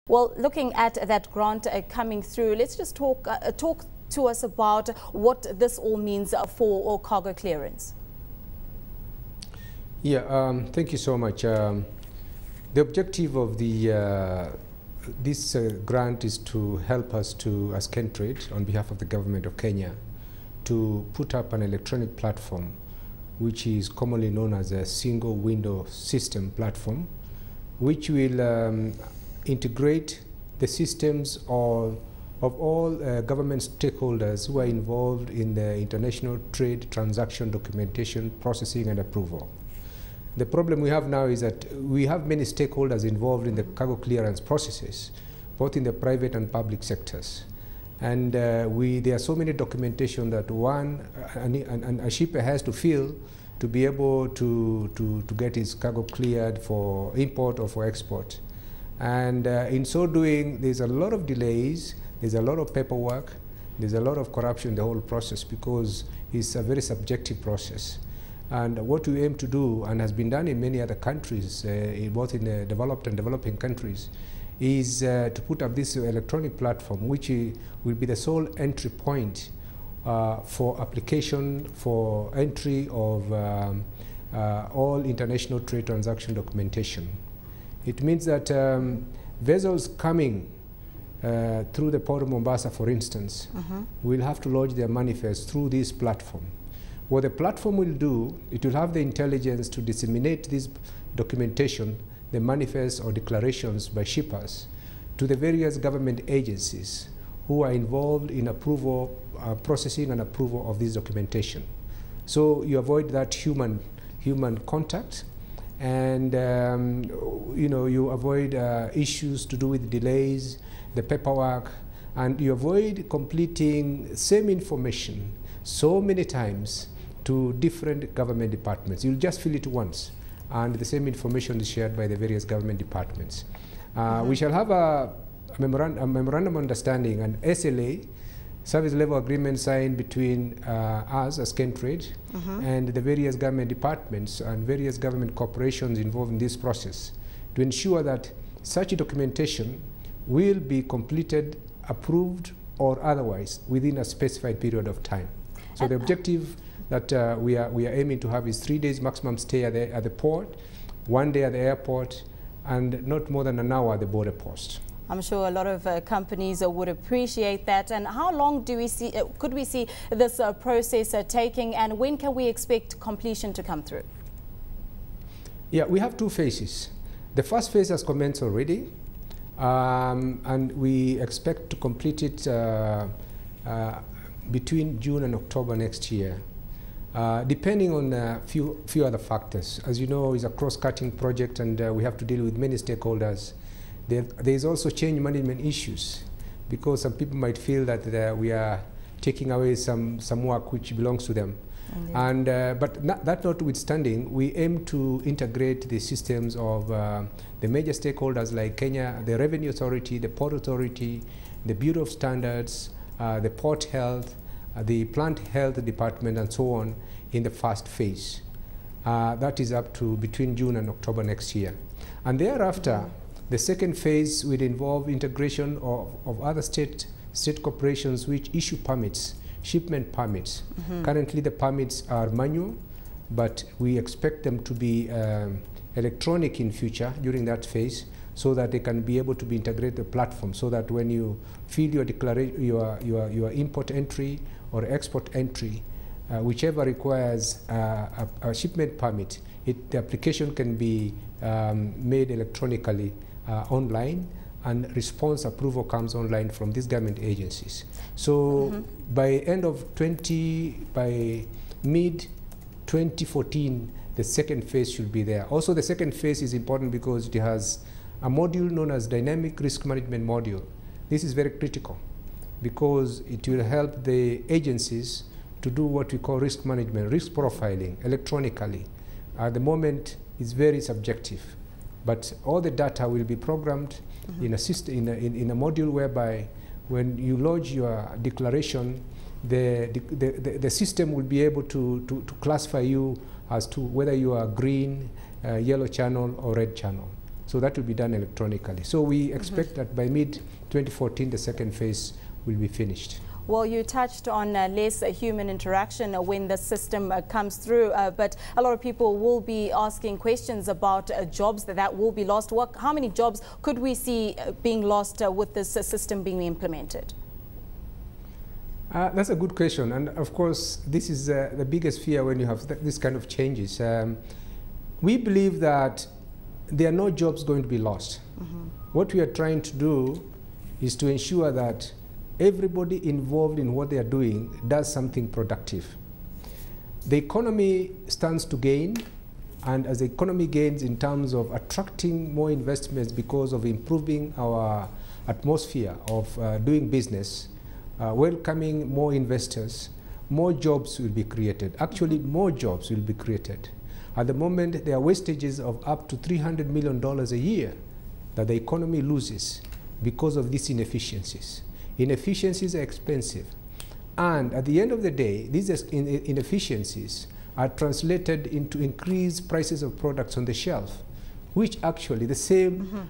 Well, looking at that grant coming through, let's just talk to us about what this all means for cargo clearance. Yeah, thank you so much. The objective of this grant is to help us to, as Kentrade, on behalf of the government of Kenya, to put up an electronic platform, which is commonly known as a single window system platform, which will integrate the systems of all government stakeholders who are involved in the international trade transaction documentation, processing and approval. The problem we have now is that we have many stakeholders involved in the cargo clearance processes, both in the private and public sectors. And there are so many documentation that a shipper has to fill to be able to get his cargo cleared for import or for export. And in so doing, there's a lot of delays, there's a lot of paperwork, there's a lot of corruption in the whole process because it's a very subjective process. And what we aim to do, and has been done in many other countries, both in the developed and developing countries, is to put up this electronic platform, which will be the sole entry point for application for entry of all international trade transaction documentation. It means that vessels coming through the port of Mombasa, for instance, will have to lodge their manifest through this platform. What the platform will do, it will have the intelligence to disseminate this documentation, the manifests or declarations by shippers, to the various government agencies who are involved in approval, processing and approval of this documentation. So you avoid that human contact, and you avoid issues to do with delays, the paperwork, and you avoid completing same information so many times to different government departments. You'll just fill it once, and the same information is shared by the various government departments. We shall have a memorandum understanding, an SLA, service level agreement signed between us as Kentrade and the various government departments and various government corporations involved in this process to ensure that such a documentation will be completed, approved or otherwise within a specified period of time. So the objective that we are aiming to have is 3 days maximum stay at the port, 1 day at the airport, and not more than an hour at the border post. I'm sure a lot of companies would appreciate that. And how long do we see, could we see this process taking, and when can we expect completion to come through? Yeah, we have two phases. The first phase has commenced already, and we expect to complete it between June and October next year, depending on a few other factors. As you know, it's a cross-cutting project, and we have to deal with many stakeholders. There is also change management issues, because some people might feel that we are taking away some work which belongs to them. And but that notwithstanding, we aim to integrate the systems of the major stakeholders like Kenya, the Revenue Authority, the Port Authority, the Bureau of Standards, the Port Health, the Plant Health Department, and so on in the first phase. That is up to between June and October next year. And thereafter, the second phase will involve integration of other state corporations which issue permits, shipment permits. Currently the permits are manual, but we expect them to be electronic in future during that phase, so that they can be able to be integrated the platform, so that when you fill your declaration, your import entry or export entry, whichever requires a shipment permit, the application can be made electronically online, and response approval comes online from these government agencies. So by mid 2014, the second phase should be there. Also, the second phase is important because it has a module known as dynamic risk management module. This is very critical because it will help the agencies to do what we call risk management, risk profiling electronically. At the moment, it's very subjective, but all the data will be programmed in a system, in a module whereby when you lodge your declaration, the system will be able to classify you as to whether you are green, yellow channel or red channel. So that will be done electronically. So we expect that by mid-2014, the second phase will be finished. Well, you touched on less human interaction when the system comes through, but a lot of people will be asking questions about jobs that will be lost. How many jobs could we see being lost with this system being implemented? That's a good question, and of course this is the biggest fear when you have this kind of changes. We believe that there are no jobs going to be lost. What we are trying to do is to ensure that everybody involved in what they are doing does something productive. The economy stands to gain, and as the economy gains in terms of attracting more investments because of improving our atmosphere of doing business, welcoming more investors, more jobs will be created. Actually, more jobs will be created. At the moment, there are wastages of up to $300 million a year that the economy loses because of these inefficiencies. Inefficiencies are expensive. And at the end of the day, these inefficiencies are translated into increased prices of products on the shelf, which actually the same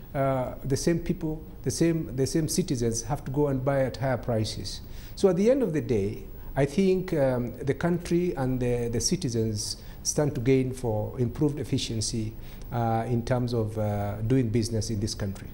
people, the same citizens have to go and buy at higher prices. So at the end of the day, I think the country and the citizens stand to gain for improved efficiency in terms of doing business in this country.